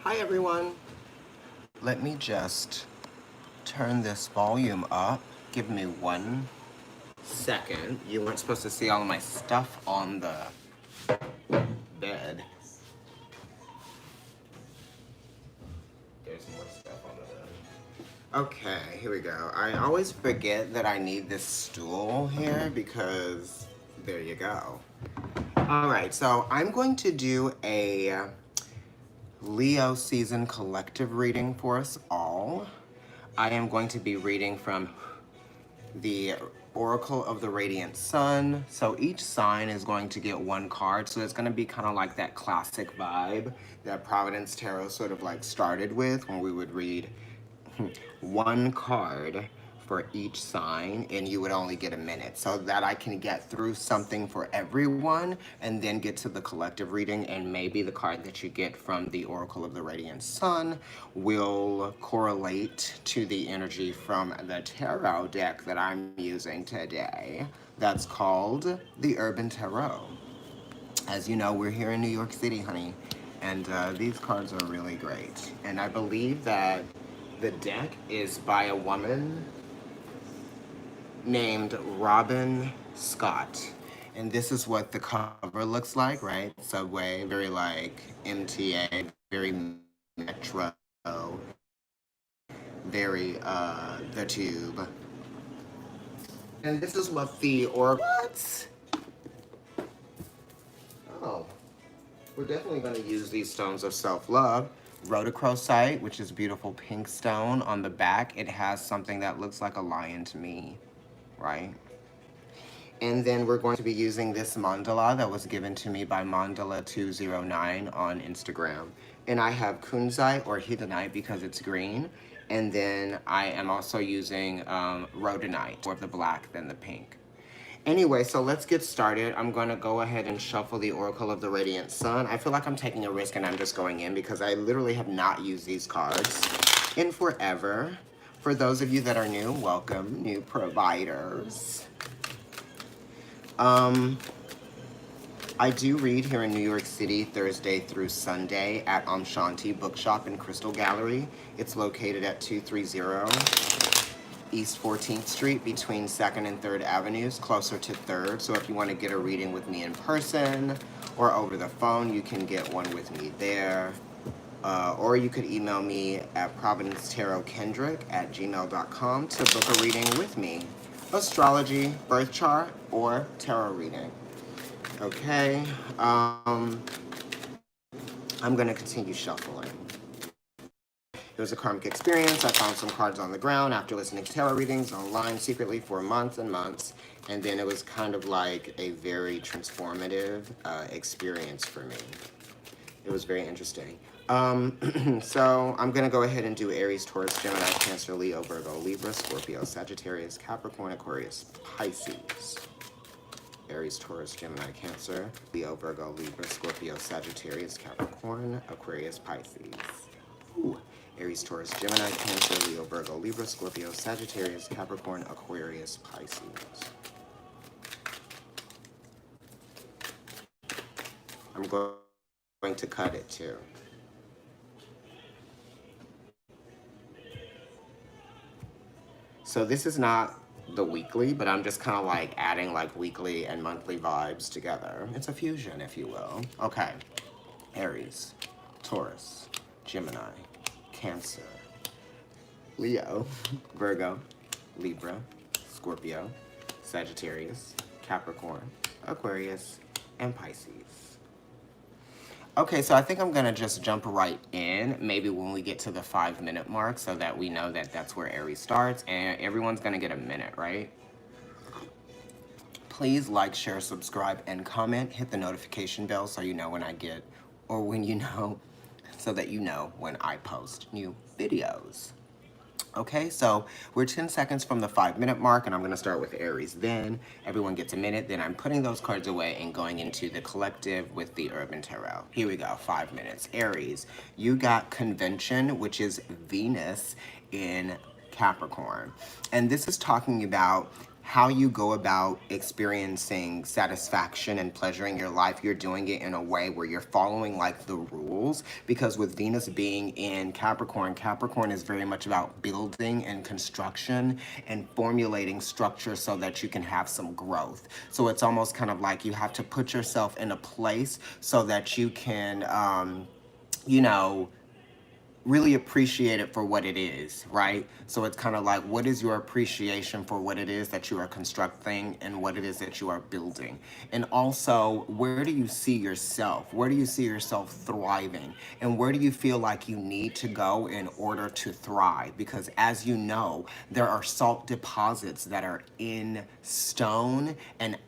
Hi everyone. Let me just turn this volume up. Give me 1 second. You weren't supposed to see all of my stuff on the bed. There's more stuff on the bed. Okay, here we go. I always forget that I need this stool here because there you go. Alright, so I'm going to do a Leo season collective reading for us all. I am going to be reading from the Oracle of the Radiant Sun. So each sign is going to get 1 card. So it's going to be kind of like that classic vibe that Providence Tarot sort of like started with when we would read 1 card for each sign and you would only get a minute so that I can get through something for everyone and then get to the collective reading, and maybe the card that you get from the Oracle of the Radiant Sun will correlate to the energy from the tarot deck that I'm using today. That's called the Urban Tarot. As you know, we're here in New York City, honey, and these cards are really great. And I believe that the deck is by a woman named Robin Scott. And this is what the cover looks like, right? Subway, very like MTA, very Metro, very The Tube. And this is what the what? Oh, we're definitely going to use these stones of self-love. Rhodochrosite, which is beautiful pink stone. On the back, it has something that looks like a lion to me, right? And then we're going to be using this mandala that was given to me by Mandala209 on Instagram. And I have kunzite or hiddenite because it's green. And then I am also using rhodonite, more of the black than the pink. Anyway, so let's get started. I'm going to go ahead and shuffle the Oracle of the Radiant Sun. I feel like I'm taking a risk and I'm just going in because I literally have not used these cards in forever. For those of you that are new, welcome, new providers. I do read here in New York City Thursday through Sunday at Shanti Bookshop and Crystal Gallery. It's located at 230 East 14th Street between 2nd and 3rd Avenues, closer to 3rd. So if you want to get a reading with me in person or over the phone, you can get one with me there. Or you could email me at providencetarot@gmail.com to book a reading with me. Astrology, birth chart, or tarot reading. Okay, I'm going to continue shuffling. It was a karmic experience. I found some cards on the ground after listening to tarot readings online secretly for months and months. And then it was kind of like a very transformative experience for me. It was very interesting. So I'm going to go ahead and do Aries, Taurus, Gemini, Cancer, Leo, Virgo, Libra, Scorpio, Sagittarius, Capricorn, Aquarius, Pisces. Aries, Taurus, Gemini, Cancer, Leo, Virgo, Libra, Scorpio, Sagittarius, Capricorn, Aquarius, Pisces. Ooh. Aries, Taurus, Gemini, Cancer, Leo, Virgo, Libra, Scorpio, Sagittarius, Capricorn, Aquarius, Pisces. I'm going to cut it too. So this is not the weekly, but I'm just kind of like adding like weekly and monthly vibes together. It's a fusion, if you will. Okay. Aries, Taurus, Gemini, Cancer, Leo, Virgo, Libra, Scorpio, Sagittarius, Capricorn, Aquarius, and Pisces. Okay, so I think I'm gonna just jump right in, maybe when we get to the 5-minute mark, so that we know that that's where Aries starts, and everyone's gonna get a minute, right? Please like, share, subscribe, and comment. Hit the notification bell so you know when I get, or when you know, so that you know when I post new videos. Okay, so we're 10 seconds from the 5-minute mark, and I'm going to start with Aries. Then everyone gets a minute. Then I'm putting those cards away and going into the collective with the Urban Tarot. Here we go, 5 minutes. Aries, you got Convention, which is Venus in Capricorn. And this is talking about how you go about experiencing satisfaction and pleasure in your life, you're doing it in a way where you're following like the rules. Because with Venus being in Capricorn, Capricorn is very much about building and construction and formulating structure so that you can have some growth. So it's almost kind of like you have to put yourself in a place so that you can, you know, really appreciate it for what it is, right? So it's kind of like, what is your appreciation for what it is that you are constructing and what it is that you are building? And also, where do you see yourself? Where do you see yourself thriving? And where do you feel like you need to go in order to thrive? Because as you know, there are salt deposits that are in stone and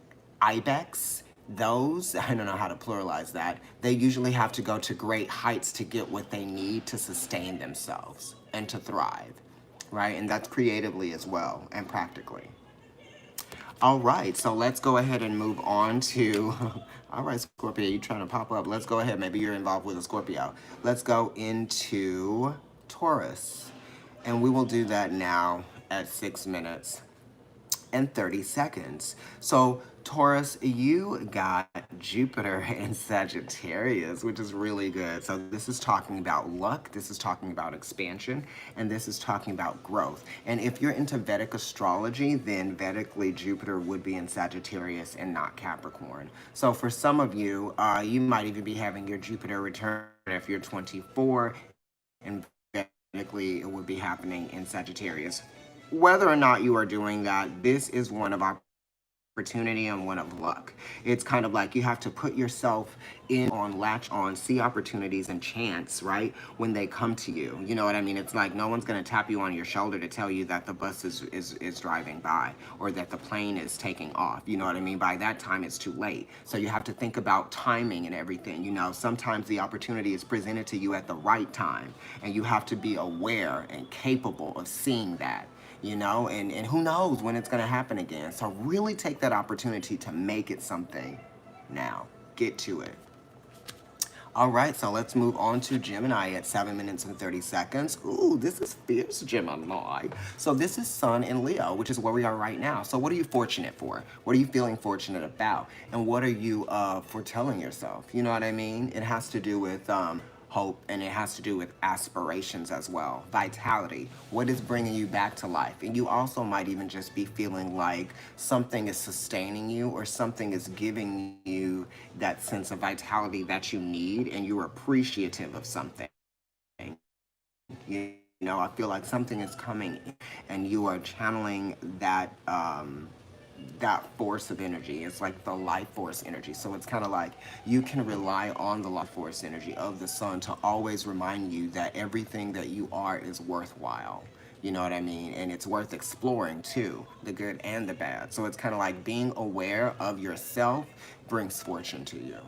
ibex. Those, I don't know how to pluralize that, they usually have to go to great heights to get what they need to sustain themselves and to thrive, right? And that's creatively as well and practically. All right, so let's go ahead and move on to, all right, Scorpio, you trying to pop up. Let's go ahead. Maybe you're involved with a Scorpio. Let's go into Taurus. And we will do that now at 6 minutes and 30 seconds. So Taurus, you got Jupiter in Sagittarius, which is really good. So this is talking about luck, this is talking about expansion, and this is talking about growth. And if you're into Vedic astrology, then Vedically Jupiter would be in Sagittarius and not Capricorn. So for some of you, you might even be having your Jupiter return if you're 24, and Vedically it would be happening in Sagittarius. Whether or not you are doing that, this is one of opportunity and one of luck. It's kind of like you have to put yourself in on, latch on, see opportunities and chance, right? When they come to you. You know what I mean? It's like no one's going to tap you on your shoulder to tell you that the bus is driving by or that the plane is taking off. You know what I mean? By that time, it's too late. So you have to think about timing and everything. You know, sometimes the opportunity is presented to you at the right time, and you have to be aware and capable of seeing that. You know, and who knows when it's going to happen again. So really take that opportunity to make it something now. Get to it. All right, so let's move on to Gemini at 7 minutes and 30 seconds. Ooh, this is fierce Gemini. So this is Sun in Leo, which is where we are right now. So what are you fortunate for? What are you feeling fortunate about? And what are you foretelling yourself? You know what I mean? It has to do with hope, and it has to do with aspirations as well. Vitality, what is bringing you back to life? And you also might even just be feeling like something is sustaining you or something is giving you that sense of vitality that you need, and you're appreciative of something. You know, I feel like something is coming and you are channeling that that force of energy. It's like the life force energy. So it's kind of like you can rely on the life force energy of the sun to always remind you that everything that you are is worthwhile. You know what I mean? And it's worth exploring too, the good and the bad. So it's kind of like being aware of yourself brings fortune to you.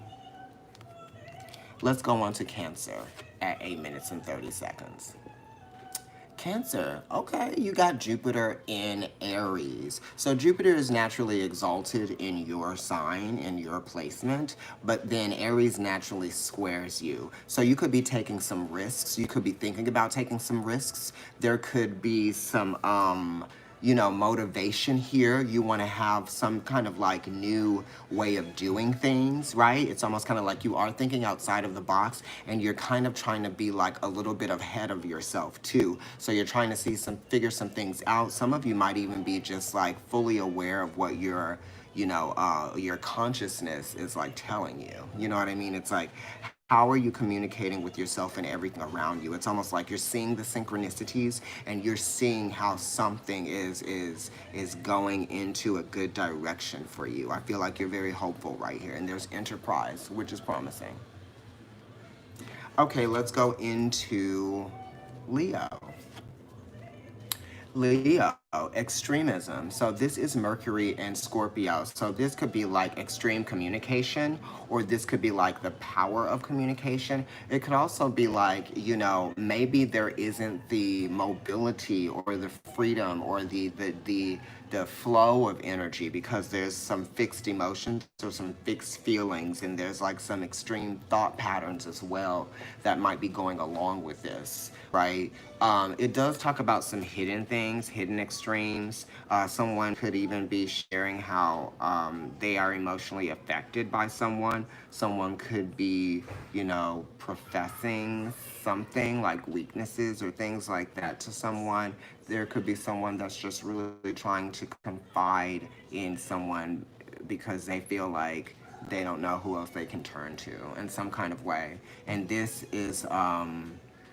Let's go on to Cancer at 8 minutes and 30 seconds. Cancer, okay, you got Jupiter in Aries. So Jupiter is naturally exalted in your sign, in your placement, but then Aries naturally squares you. So you could be taking some risks. You could be thinking about taking some risks. There could be some, you know, motivation here. You want to have some kind of like new way of doing things, right? It's almost kind of like you are thinking outside of the box, and you're kind of trying to be like a little bit ahead of yourself too. So you're trying to figure some things out. Some of you might even be just like fully aware of what your, you know, your consciousness is like telling you. You know what I mean? It's like, how are you communicating with yourself and everything around you? It's almost like you're seeing the synchronicities, and you're seeing how something is going into a good direction for you. I feel like you're very hopeful right here, and there's enterprise, which is promising. Okay, let's go into Leo. Leo, extremism. So this is Mercury and Scorpio. So this could be like extreme communication, or this could be like the power of communication. It could also be like, you know, maybe there isn't the mobility or the freedom or the the flow of energy, because there's some fixed emotions or some fixed feelings, and there's like some extreme thought patterns as well that might be going along with this, right? It does talk about some hidden things, hidden extremes. Someone could even be sharing how they are emotionally affected by someone. Someone could be, you know, professing something like weaknesses or things like that to someone. There could be someone that's just really trying to confide in someone because they feel like they don't know who else they can turn to in some kind of way. And this is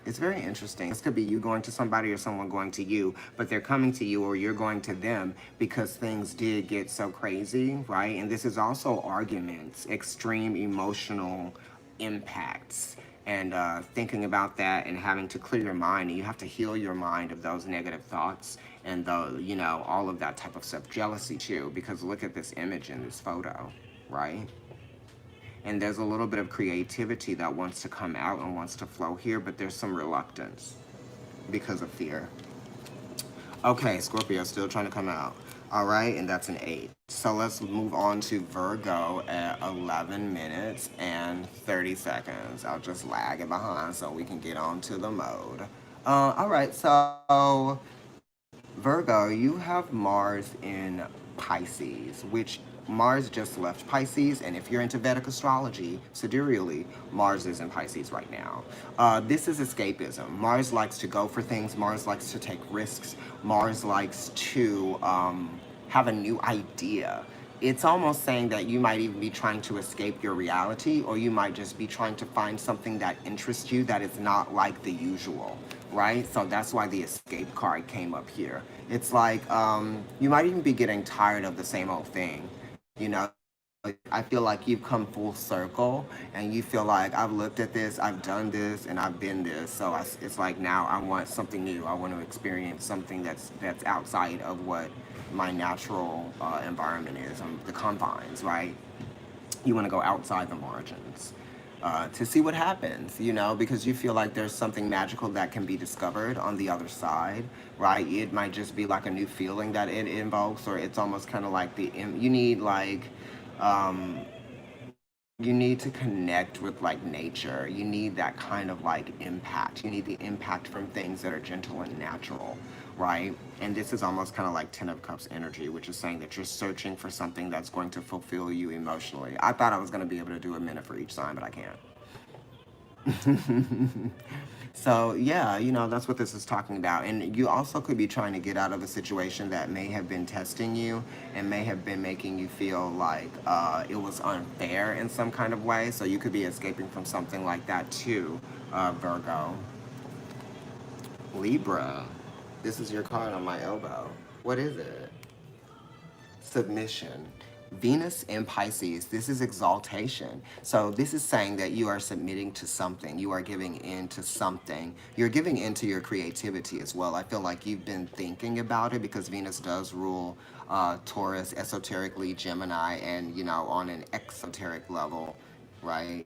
it's very interesting. This could be you going to somebody or someone going to you, but they're coming to you or you're going to them because things did get so crazy, right? And this is also arguments, extreme emotional impacts, and thinking about that and having to clear your mind, and you have to heal your mind of those negative thoughts and the, you know, all of that type of stuff. Jealousy too, because look at this image in this photo, right? And there's a little bit of creativity that wants to come out and wants to flow here, but there's some reluctance because of fear. Okay, Scorpio still trying to come out. All right, and that's an 8. So let's move on to Virgo at 11 minutes and 30 seconds. I'll just lag it behind so we can get on to the mode. All right, so Virgo, you have Mars in Pisces, which Mars just left Pisces, and if you're into Vedic astrology, sidereally, Mars is in Pisces right now. This is escapism. Mars likes to go for things. Mars likes to take risks. Mars likes to have a new idea. It's almost saying that you might even be trying to escape your reality, or you might just be trying to find something that interests you that is not like the usual, right? So that's why the escape card came up here. It's like you might even be getting tired of the same old thing, you know? I feel like you've come full circle and you feel like I've looked at this, I've done this, and I've been this. So it's like now I want something new. I want to experience something that's outside of what my natural environment is, the confines, right? You want to go outside the margins to see what happens, you know, because you feel like there's something magical that can be discovered on the other side, right? It might just be like a new feeling that it invokes, or it's almost kind of like you need like um, you need to connect with like nature. You need that kind of like impact. You need the impact from things that are gentle and natural, right? And this is almost kind of like 10 of Cups energy, which is saying that you're searching for something that's going to fulfill you emotionally. I thought I was going to be able to do a minute for each sign, but I can't. So yeah, you know, that's what this is talking about. And you also could be trying to get out of a situation that may have been testing you and may have been making you feel like it was unfair in some kind of way. So you could be escaping from something like that too, Virgo. Libra, this is your card on my elbow. What is it? Submission. Venus in Pisces, this is exaltation. So this is saying that you are submitting to something. You are giving in to something. You're giving in to your creativity as well. I feel like you've been thinking about it because Venus does rule Taurus, esoterically Gemini, and, you know, on an exoteric level, right?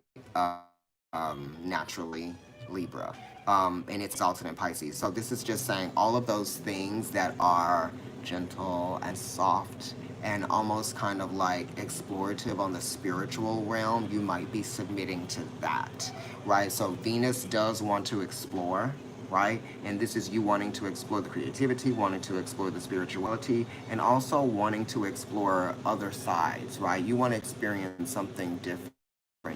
Naturally Libra. And it's exalted in Pisces. So this is just saying all of those things that are gentle and soft and almost kind of like explorative on the spiritual realm, you might be submitting to that, right? So Venus does want to explore, right? And this is you wanting to explore the creativity, wanting to explore the spirituality, and also wanting to explore other sides, right? You want to experience something different.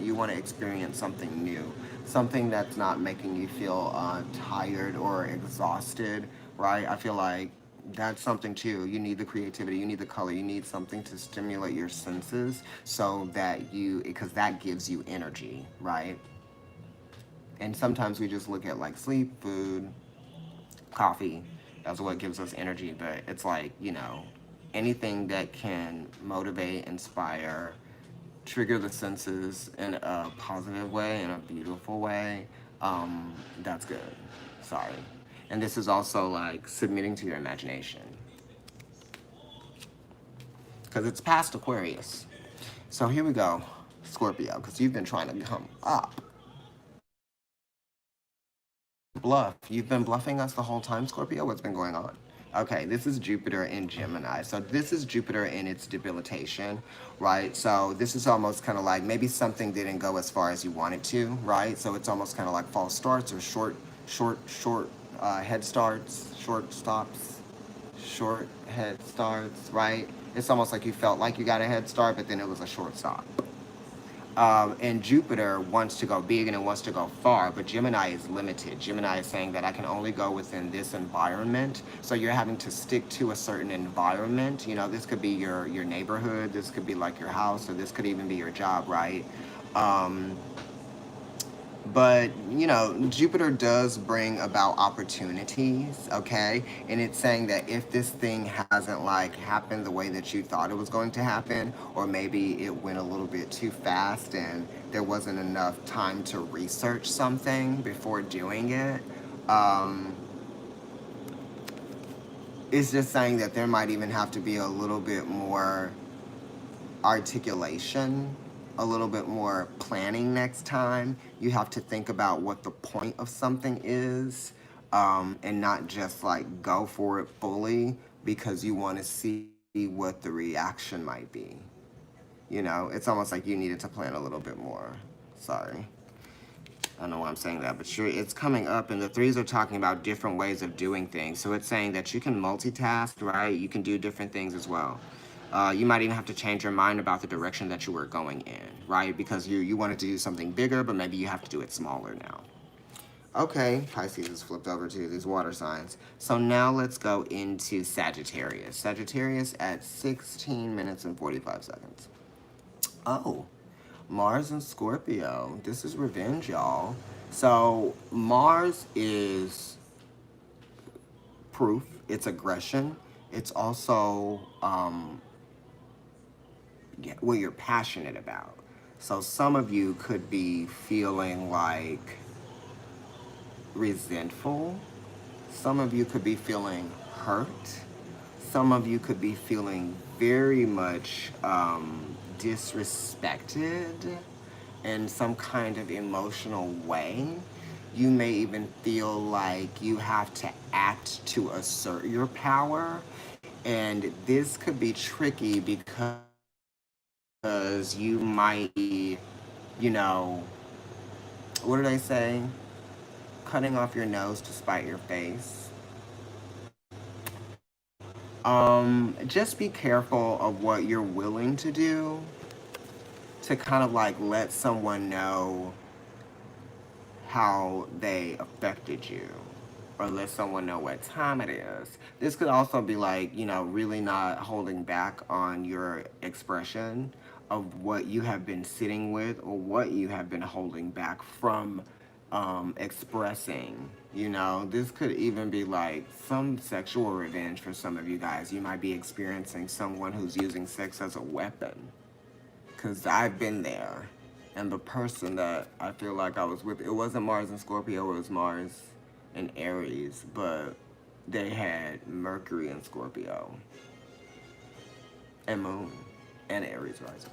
You want to experience something new, something that's not making you feel tired or exhausted, right? I feel like that's something too. You need the creativity, you need the color, you need something to stimulate your senses so that because that gives you energy, right? And sometimes we just look at like sleep, food, coffee. That's what gives us energy. But it's like, you know, anything that can motivate, inspire, trigger the senses in a positive way, in a beautiful way, that's good. Sorry. And this is also like submitting to your imagination. Because it's past Aquarius. So here we go, Scorpio, because you've been trying to come up. Bluff. You've been bluffing us the whole time, Scorpio? What's been going on? Okay, this is Jupiter in Gemini. So this is Jupiter in its debilitation, right? So this is almost kind of like maybe something didn't go as far as you wanted to, right? So it's almost kind of like false starts or short head starts, short stops, short head starts, right? It's almost like you felt like you got a head start, but then it was a short stop. And Jupiter wants to go big and it wants to go far, but Gemini is limited. Gemini is saying that I can only go within this environment. So you're having to stick to a certain environment. You know, this could be your neighborhood, this could be like your house, or this could even be your job, right? Um, but you know, Jupiter does bring about opportunities, okay? And it's saying that if this thing hasn't like happened the way that you thought it was going to happen, or maybe it went a little bit too fast and there wasn't enough time to research something before doing it, um, it's just saying that there might even have to be a little bit more articulation, a little bit more planning next time. You have to think about what the point of something is, and not just like go for it fully because you want to see what the reaction might be. You know, it's almost like you needed to plan a little bit more. Sorry. I don't know why I'm saying that, but sure, it's coming up, and the threes are talking about different ways of doing things. So it's saying that you can multitask, right? You can do different things as well. You might even have to change your mind about the direction that you were going in, right? Because you wanted to do something bigger, but maybe you have to do it smaller now. Okay, Pisces is flipped over to these water signs. So now let's go into Sagittarius. Sagittarius at 16 minutes and 45 seconds. Oh, Mars and Scorpio. This is revenge, y'all. So Mars is proof, it's aggression. It's also what you're passionate about. So some of you could be feeling like resentful. Some of you could be feeling hurt. Some of you could be feeling very much disrespected in some kind of emotional way. You may even feel like you have to act to assert your power. And this could be tricky because you might be, you know, what do they say? Cutting off your nose to spite your face. Just be careful of what you're willing to do to kind of like let someone know how they affected you, or let someone know what time it is. This could also be like, you know, really not holding back on your expression of what you have been sitting with or what you have been holding back from expressing. You know, this could even be like some sexual revenge for some of you guys. You might be experiencing someone who's using sex as a weapon, because I've been there. And the person that I feel like I was with, it wasn't Mars and Scorpio, it was Mars and Aries, but they had Mercury and Scorpio, and Moon, and Aries rising.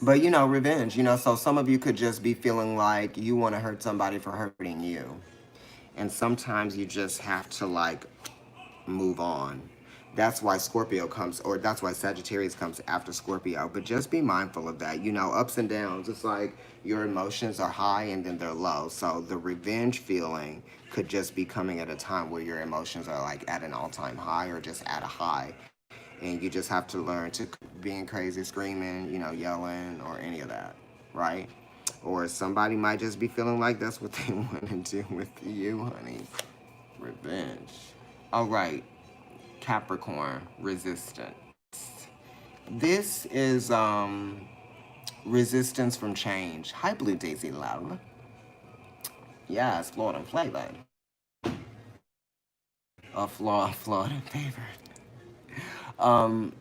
But you know, revenge, you know, so some of you could just be feeling like you want to hurt somebody for hurting you. And sometimes you just have to like move on. That's why Scorpio comes, or that's why Sagittarius comes after Scorpio. But just be mindful of that. You know, ups and downs. It's like your emotions are high and then they're low. So the revenge feeling could just be coming at a time where your emotions are like at an all-time high or just at a high. And you just have to learn to being crazy, screaming, you know, yelling, or any of that, right? Or somebody might just be feeling like that's what they want to do with you, honey. Revenge. All right. Capricorn, resistance. This is resistance from change. Hi, Blue Daisy Love. Yes, Florida flavor. Florida favorite. Um,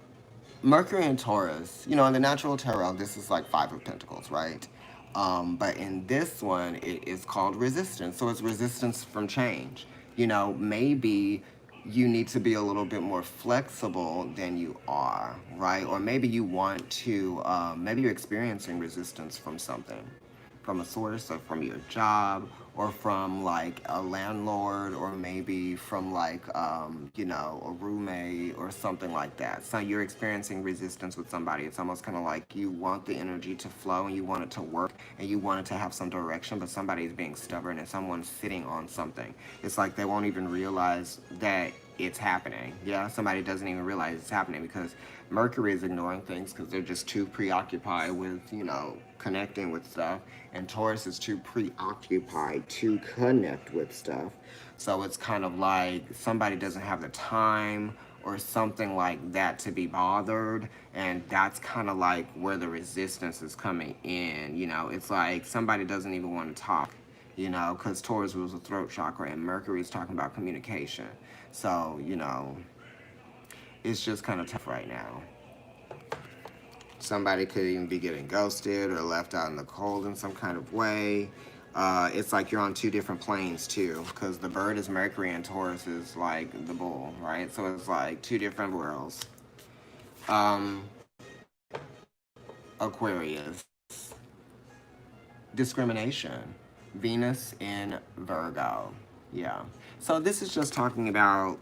Mercury and Taurus. You know, in the natural tarot, this is like Five of Pentacles, right? But in this one, it is called resistance. So it's resistance from change. You know, maybe you need to be a little bit more flexible than you are, right? Or maybe you want to, maybe you're experiencing resistance from something, from a source or from your job or from like a landlord, or maybe from like you know, a roommate or something like that. So you're experiencing resistance with somebody. It's almost kind of like you want the energy to flow and you want it to work and you want it to have some direction, but somebody's being stubborn and someone's sitting on something. It's like they won't even realize that it's happening. Yeah, somebody doesn't even realize it's happening because Mercury is ignoring things because they're just too preoccupied with, you know, connecting with stuff, and Taurus is too preoccupied to connect with stuff. So it's kind of like somebody doesn't have the time or something like that to be bothered, and that's kind of like where the resistance is coming in. You know, it's like somebody doesn't even want to talk, you know, because Taurus rules the throat chakra and Mercury is talking about communication. So, you know, it's just kind of tough right now. Somebody could even be getting ghosted or left out in the cold in some kind of way. It's like you're on two different planes too, because the bird is Mercury and Taurus is like the bull, right? So it's like two different worlds. Um, Aquarius, discrimination, Venus in Virgo. Yeah. So this is just talking about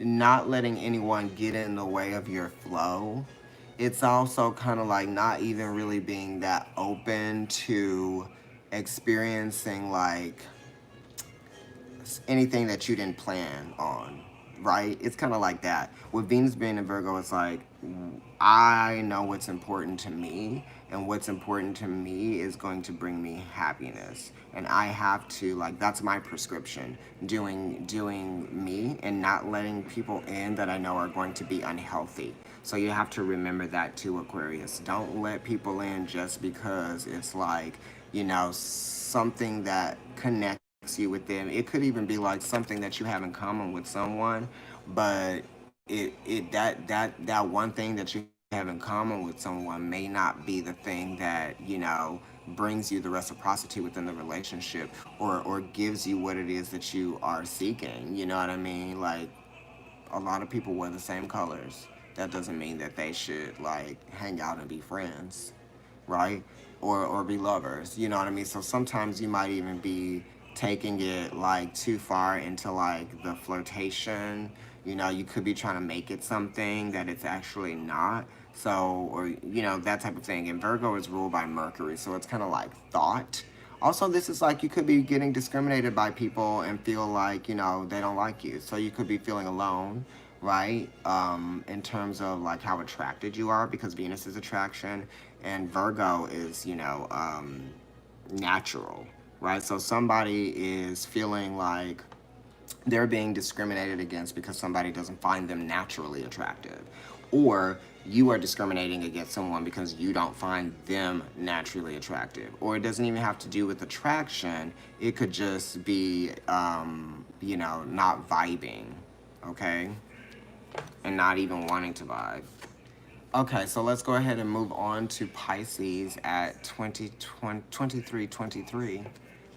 not letting anyone get in the way of your flow. It's also kind of like not even really being that open to experiencing like anything that you didn't plan on, right? It's kind of like that. With Venus being in Virgo, it's like I know what's important to me, and what's important to me is going to bring me happiness. And I have to, like, that's my prescription, doing me and not letting people in that I know are going to be unhealthy. So you have to remember that too, Aquarius. Don't let people in just because it's like, you know, something that connects you with them. It could even be like something that you have in common with someone, but that one thing that you have in common with someone may not be the thing that, you know, brings you the reciprocity within the relationship, or gives you what it is that you are seeking. You know what I mean? Like, a lot of people wear the same colors. That doesn't mean that they should like hang out and be friends, right? Or be lovers. You know what I mean? So sometimes you might even be taking it like too far into like the flirtation. You know, you could be trying to make it something that it's actually not. So, or, you know, that type of thing. And Virgo is ruled by Mercury, so it's kind of like thought. Also, this is like you could be getting discriminated by people and feel like, you know, they don't like you. So you could be feeling alone, right? In terms of like how attracted you are, because Venus is attraction and Virgo is, you know, natural, right? So somebody is feeling like they're being discriminated against because somebody doesn't find them naturally attractive. Or you are discriminating against someone because you don't find them naturally attractive. Or it doesn't even have to do with attraction, it could just be, you know, not vibing, okay? And not even wanting to vibe. Okay, so let's go ahead and move on to Pisces at 2323.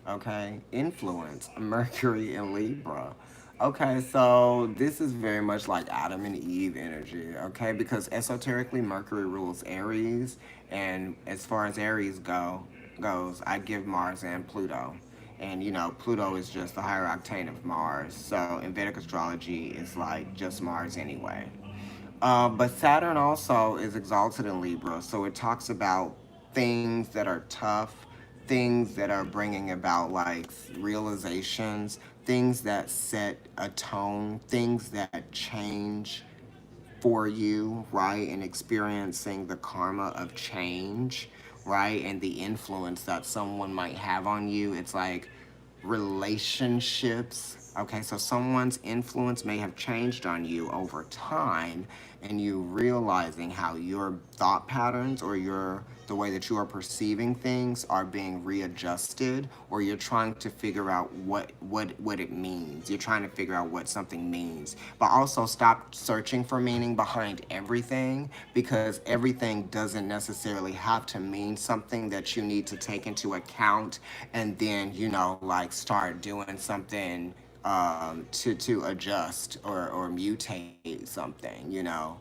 Okay, influence, Mercury and Libra. Okay, so this is very much like Adam and Eve energy, okay? Because esoterically, Mercury rules Aries, and as far as Aries goes, I give Mars and Pluto. And you know, Pluto is just the higher octane of Mars. So in Vedic astrology, it's like just Mars anyway. But Saturn also is exalted in Libra, so it talks about things that are tough, things that are bringing about like realizations, things that set a tone, things that change for you, right? And experiencing the karma of change, right? And the influence that someone might have on you. It's like relationships. Okay, so someone's influence may have changed on you over time, and you realizing how your thought patterns or the way that you are perceiving things are being readjusted, or you're trying to figure out what it means. You're trying to figure out what something means. But also stop searching for meaning behind everything, because everything doesn't necessarily have to mean something that you need to take into account, and then, you know, like start doing something to adjust or mutate something, you know.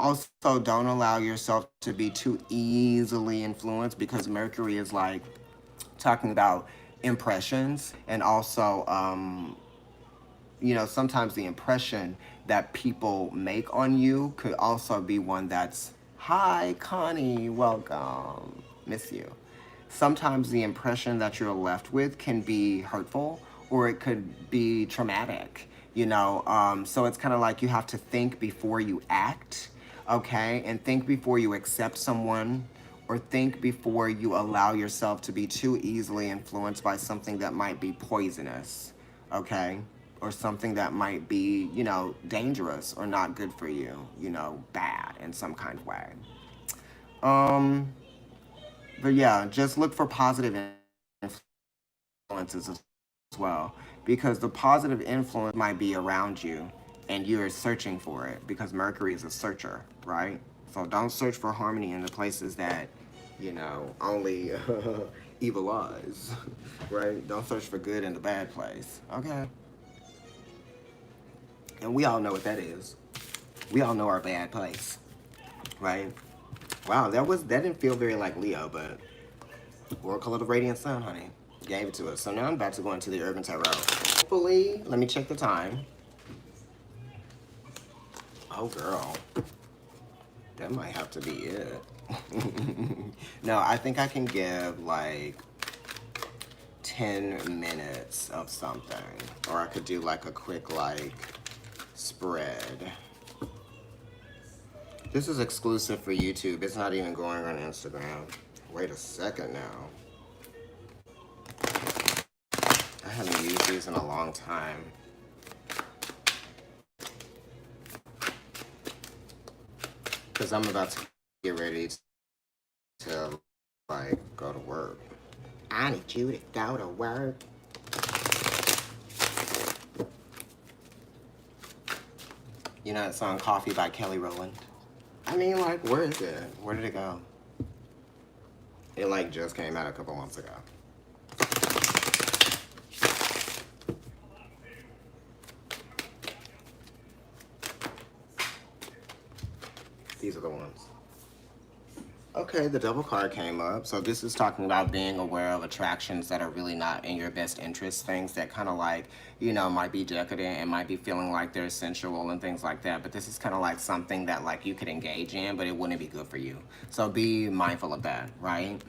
Also, don't allow yourself to be too easily influenced, because Mercury is like talking about impressions, and also sometimes the impression that people make on you could also be one that's, hi, Connie, welcome, miss you. Sometimes the impression that you're left with can be hurtful, or it could be traumatic, so it's kind of like you have to think before you act, okay? And think before you accept someone, or think before you allow yourself to be too easily influenced by something that might be poisonous, okay? Or something that might be, dangerous or not good for you, bad in some kind of way. Um, but yeah, just look for positive influences as well, because the positive influence might be around you and you're searching for it, because Mercury is a searcher, right? So don't search for harmony in the places that, only evil eyes, right? Don't search for good in the bad place, okay? And we all know what that is. We all know our bad place, right? Wow, that didn't feel very like Leo, but Oracle of the Radiant Sun, honey, gave it to us. So now I'm about to go into the Urban Tarot. Hopefully, let me check the time. Oh, girl, that might have to be it. No, I think I can give like 10 minutes of something, or I could do like a quick like spread. This is exclusive for YouTube. It's not even going on Instagram. Wait a second now. I haven't used these in a long time. Because I'm about to get ready to like go to work. I need you to go to work. You know that song Coffee by Kelly Rowland? I mean, like, where is it? Where did it go? It like just came out a couple months ago. These are the ones. Okay, the double card came up. So this is talking about being aware of attractions that are really not in your best interest, things that kind of like, might be decadent and might be feeling like they're sensual and things like that. But this is kind of like something that like you could engage in, but it wouldn't be good for you. So be mindful of that, right?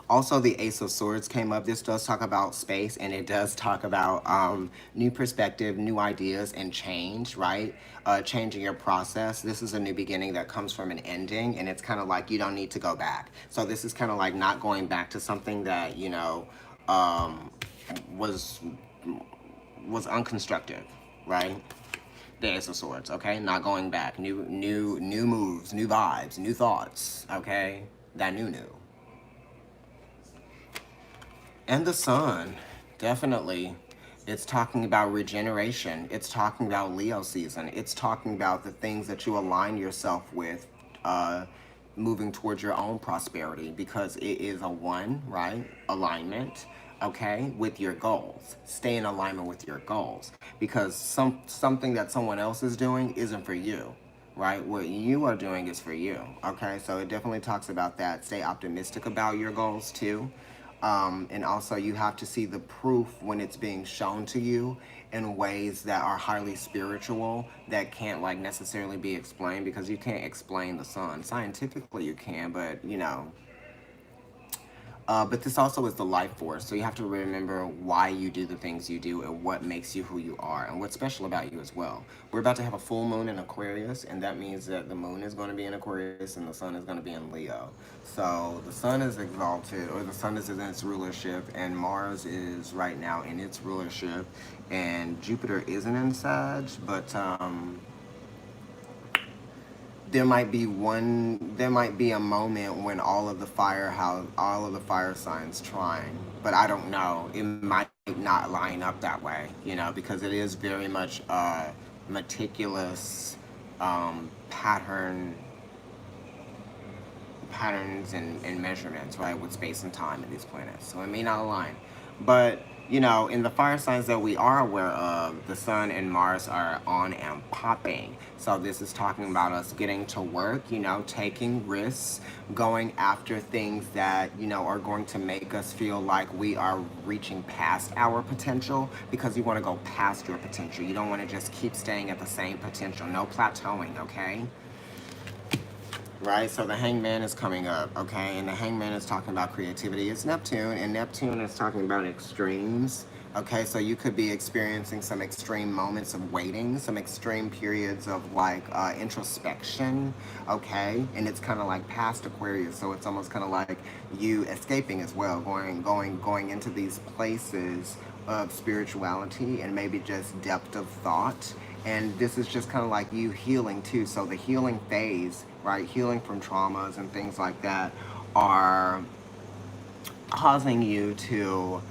Also, the Ace of Swords came up. This does talk about space, and it does talk about new perspective, new ideas, and change, right? Changing your process. This is a new beginning that comes from an ending, and it's kind of like you don't need to go back. So this is kind of like not going back to something that, was unconstructive, right? The Ace of Swords, okay? Not going back. New moves, new vibes, new thoughts, okay? That new. And the Sun, definitely. It's talking about regeneration. It's talking about Leo season. It's talking about the things that you align yourself with, moving towards your own prosperity, because it is a one, right? Alignment, okay, with your goals. Stay in alignment with your goals, because something that someone else is doing isn't for you, right? What you are doing is for you, okay? So it definitely talks about that. Stay optimistic about your goals too. And also, you have to see the proof when it's being shown to you in ways that are highly spiritual, that can't like necessarily be explained, because you can't explain the sun. Scientifically, you can, but but this also is the life force, so you have to remember why you do the things you do and what makes you who you are and what's special about you as well. We're about to have a full moon in Aquarius, and that means that the moon is going to be in Aquarius and the sun is going to be in Leo. So the sun is exalted, or the sun is in its rulership, and Mars is right now in its rulership, and Jupiter isn't in Sag, but there might be a moment when all of the fire signs trine, but I don't know, it might not line up that way, because it is very much meticulous, patterns and measurements, right, with space and time in these planets, so it may not align. But you know, in the fire signs that we are aware of, the sun and Mars are on and popping. So this is talking about us getting to work, you know, taking risks, going after things that, you know, are going to make us feel like we are reaching past our potential, because you want to go past your potential. You don't want to just keep staying at the same potential. No plateauing, okay? Right? So the hangman is coming up, okay? And the hangman is talking about creativity. It's Neptune, and Neptune is talking about extremes. Okay, so you could be experiencing some extreme moments of waiting, some extreme periods of like introspection, okay? And it's kind of like past Aquarius, so it's almost kind of like you escaping as well, going into these places of spirituality and maybe just depth of thought. And this is just kind of like you healing too. So the healing phase, right, healing from traumas and things like that, are causing you to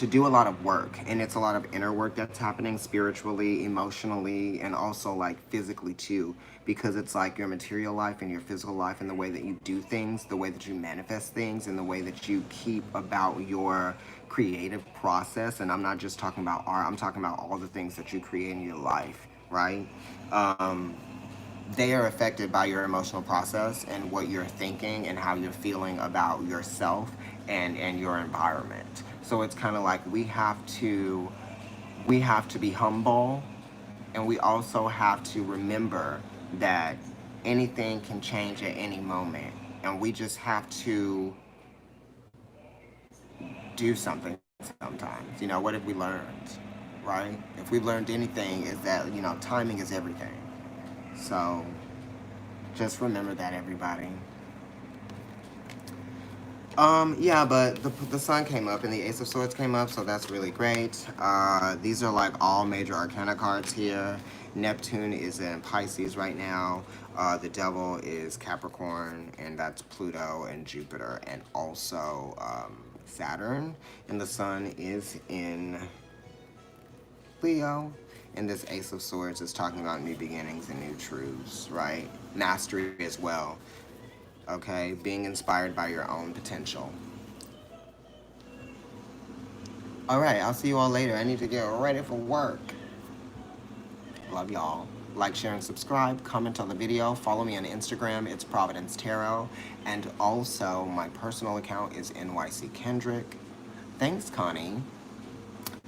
do a lot of work, and it's a lot of inner work that's happening spiritually, emotionally, and also like physically too, because it's like your material life and your physical life, and the way that you do things, the way that you manifest things, and the way that you keep about your creative process. And I'm not just talking about art, I'm talking about all the things that you create in your life, right? um, they are affected by your emotional process and what you're thinking and how you're feeling about yourself and your environment. So it's kind of like we have to be humble, and we also have to remember that anything can change at any moment, and we just have to do something sometimes. You know, what have we learned, right? If we've learned anything, is that, you know, timing is everything. So just remember that, everybody. Yeah, but the sun came up and the Ace of Swords came up, so that's really great. These are like all major arcana cards here. Neptune is in Pisces right now. The Devil is Capricorn, and that's Pluto and Jupiter, and also Saturn. And the Sun is in Leo. And this Ace of Swords is talking about new beginnings and new truths, right? Mastery as well. Okay, being inspired by your own potential. All right, I'll see you all later. I need to get ready for work. Love y'all. Like, share, and subscribe. Comment on the video. Follow me on Instagram. It's Providence Tarot. And also, my personal account is NYC Kendrick. Thanks, Connie.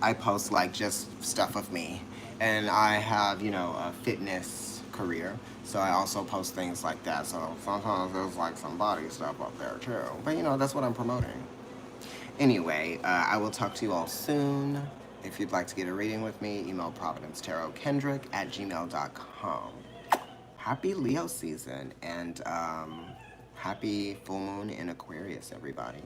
I post like just stuff of me. And I have, you know, a fitness career. So I also post things like that. So sometimes there's like some body stuff up there too. But you know, that's what I'm promoting. Anyway, I will talk to you all soon. If you'd like to get a reading with me, email providencetarotkendrick@gmail.com. Happy Leo season, and happy full moon in Aquarius, everybody.